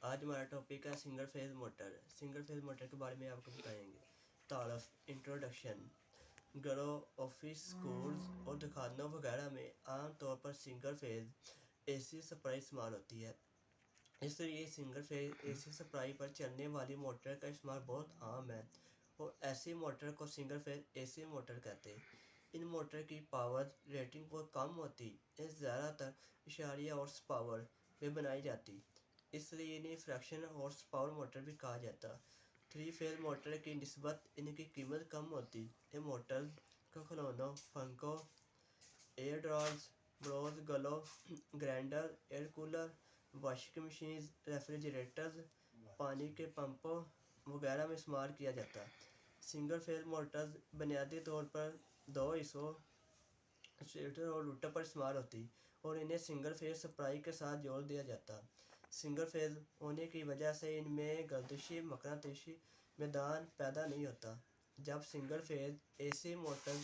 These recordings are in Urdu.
آج ہمارا ٹاپک ہے single phase motor. Single phase motor کے بارے میں آپ کو بتائیں گے۔ تعارف، انٹروڈکشن۔ گھروں، آفس، اسکولز اور دکانوں وغیرہ میں عام طور پر سنگل فیز اے سی سپلائی استعمال ہوتی ہے، اس لیے سنگل فیز اے سی سپلائی پر چلنے والی موٹر کا استعمال بہت عام ہے اور ایسی موٹر کو سنگل فیز اے سی موٹر کہتے ہیں۔ ان موٹر کی پاور ریٹنگ بہت کم ہوتی ہے، زیادہ تر اشاریہ ہارس پاور میں بنائی جاتی، اس لیے انہیں فریکشن ہارس پاور موٹر بھی کہا جاتا۔ 3 فیز موٹر کی نسبت ان کی قیمت کم ہوتی۔ یہ موٹرز کو کھلونوں، پنکھوں، ایئر ڈرائرز، بلوز، گلوں، grinder, air cooler, washing machines, refrigerators, پانی کے پمپوں وغیرہ میں استعمال کیا جاتا۔ سنگل فیز موٹرز بنیادی طور پر 2 حصوں اسٹیٹر اور روٹر پر استعمال ہوتی اور انہیں سنگل فیز سپلائی کے ساتھ جوڑ دیا جاتا۔ سنگل فیز ہونے کی وجہ سے ان میں گردشی مقناطیسی میدان پیدا نہیں ہوتا۔ جب سنگل فیز اے سی موٹر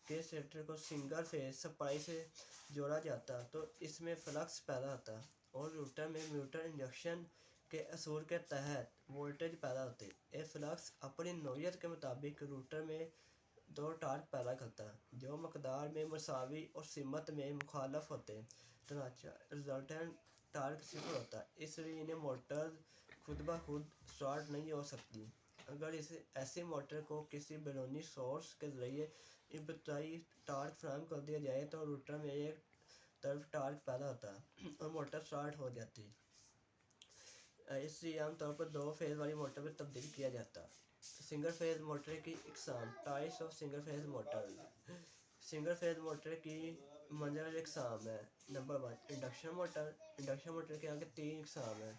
کے اسٹیٹر کو سنگل فیز سپلائی سے جوڑا جاتا تو اس میں فلکس پیدا ہوتا اور روٹر میں میوچل انجکشن کے اصول کے تحت وولٹیج پیدا ہوتے۔ یہ فلکس اپنی نوعیت کے مطابق روٹر میں 2 ٹارک پیدا کرتا جو مقدار میں مساوی اور سمت میں مخالف ہوتے، چنانچہ ریزلٹنٹ ٹارک صفر ہوتا۔ اس لیے انہیں موٹرز خود بخود سٹارٹ نہیں ہو سکتی۔ اگر ایسی موٹر کو کسی بیرونی سورس کے ذریعے ابتدائی ٹارک فراہم کر دیا جائے تو روٹر میں ایک طرف ٹارک پیدا ہوتا اور موٹر سٹارٹ ہو جاتی۔ اس لیے عام طور پر 2 فیز والی موٹر میں تبدیل کیا جاتا۔ سنگل فیز موٹر کی اقسام، types of single phase motor. Single phase motor کی منجمد اقسام ہے۔ Number 1، induction motor. Induction motor کے آگے 3 اقسام ہیں: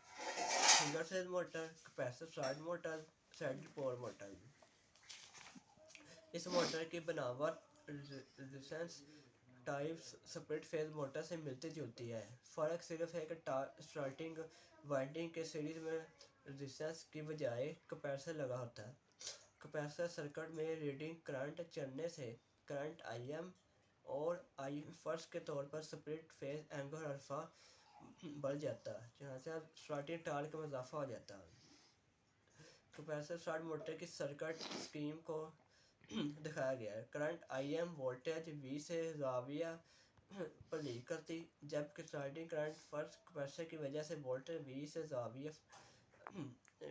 single phase motor, capacitor start motor, shaded pole motor. اس موٹر کی بناوٹ resistance types split phase motor سے ملتی جلتی ہے۔ فرق صرف ہے کہ اسٹارٹنگ وائنڈنگ کے سیریز میں ریزسٹنس کی بجائے کیپیسٹر لگا ہوتا ہے۔ کیپیسٹر سرکٹ میں ریڈنگ کرنٹ چلنے سے کرنٹ آئی ایم اور آئی ایم فرض کے طور پر سپلٹ فیز اینگل الفا بڑھ جاتا، چنانچہ اسٹارٹنگ ٹارک میں اضافہ ہو جاتا۔ کیپیسٹر سٹارٹ موٹر کی سرکٹ اسکیم کو دکھایا گیا ہے۔ کرنٹ آئی ایم وولٹیج وی سے زاویہ پر لیڈ کرتی، جبکہ اسٹارٹنگ کرنٹ فرض کیپیسٹر کی وجہ سے وولٹیج وی سے زاویہ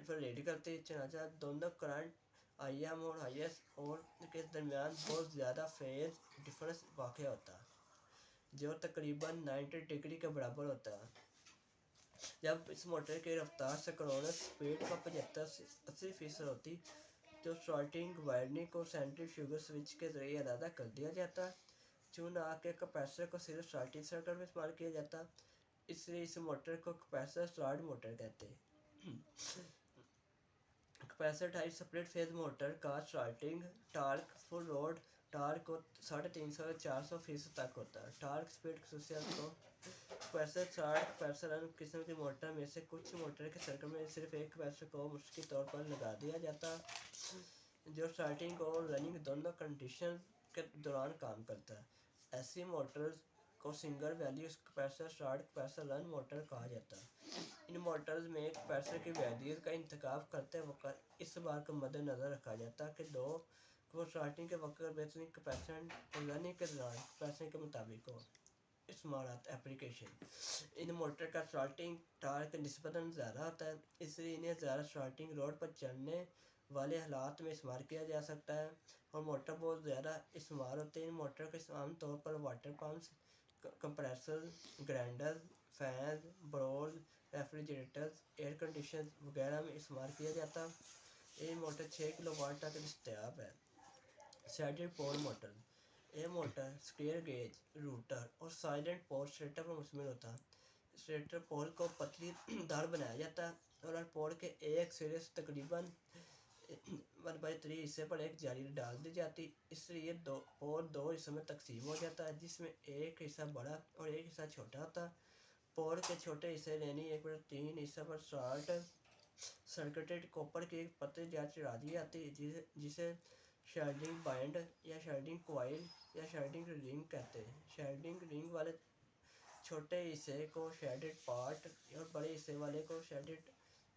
پر لیڈ کرتی، چنانچہ دونوں کرنٹ آئی ایم اور آئی ایس اور کے درمیان بہت زیادہ فیز ڈفرنس واقع ہوتا جو تقریباً 90 ڈگری کے برابر ہوتا ہے۔ جب اس موٹر کی رفتار سنکرونس اسپیڈ کا 75 سے 80% ہوتی تو اسٹارٹنگ وائنڈنگ کو سینٹریفیوگل سوئچ کے ذریعے علیحدہ کر دیا جاتا، چونکہ کیپیسٹر کو صرف اسٹارٹنگ سرکٹ میں استعمال کیا جاتا، اس لیے اس موٹر کو کیپیسٹر سٹارٹ موٹر کہتے ہیں۔ Capacitor type split phase motor کا اسٹارٹنگ ٹارک فل لوڈ ٹارک کو 350 سے 400% تک ہوتا ہے۔ ٹارک اسپیڈ خصوصیات کو کیپیسٹر سٹارٹ کیپیسٹر رن قسم کی موٹر میں سے کچھ موٹر کے سرکٹ میں صرف ایک کیپیسٹر کو مشترکہ طور پر لگا دیا جاتا جو اسٹارٹنگ اور رننگ دونوں کنڈیشن کے دوران کام کرتا ہے۔ ایسی موٹرز کو single value capacitor start capacitor run motor کہا جاتا ہے۔ ان موٹرز میں کیپیسٹر کی ویلیوز کا انتخاب کرتے وقت اس بات کو مد نظر رکھا جاتا کہ دو کو اسٹارٹنگ کے وقت بہترین کیپیسٹنس اور رننگ کے دوران کیپیسٹنس کے مطابق ہو۔ استعمالات، ایپلیکیشن۔ ان موٹر کا اسٹارٹنگ ٹارک نسبتاً زیادہ ہوتا ہے، اس لیے انہیں زیادہ اسٹارٹنگ لوڈ پر چلنے والے حالات میں استعمال کیا جا سکتا ہے اور موٹر بہت زیادہ استعمال ہوتے ہیں۔ ان موٹر کو عام طور پر water pumps, compressors, grinders, fans, blowers, refrigerators, air conditioners وغیرہ میں استعمال کیا جاتا۔ یہ موٹر 6 کلو واٹ تک دستیاب ہے۔ Siddle pole motor. یہ موٹر اسکوئر گیج روٹر اور سائلنٹ پول اسٹیٹر پر مشتمل ہوتا ہے۔ اسٹیٹر پول کو پتلی دھار بنایا جاتا ہے اور ہر پول کے ایک سرے سے تقریباً 1/3 حصے پر ایک جالی ڈال دی جاتی، اس لیے پول 2 حصوں میں تقسیم ہو جاتا ہے جس میں ایک حصہ بڑا اور ایک حصہ چھوٹا ہوتا ہے۔ پول کے چھوٹے حصے یعنی 1/3 حصے پر شارٹ سرکٹڈ کاپر کی ایک پتلی جال چڑھا دی جاتی جسے شیلڈنگ بینڈ یا شیلڈنگ کوائل یا شیلڈنگ رنگ کہتے ہیں۔ شیلڈنگ رنگ والے چھوٹے حصے کو شیلڈڈ پارٹ اور بڑے حصے والے کو شیلڈڈ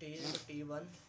T1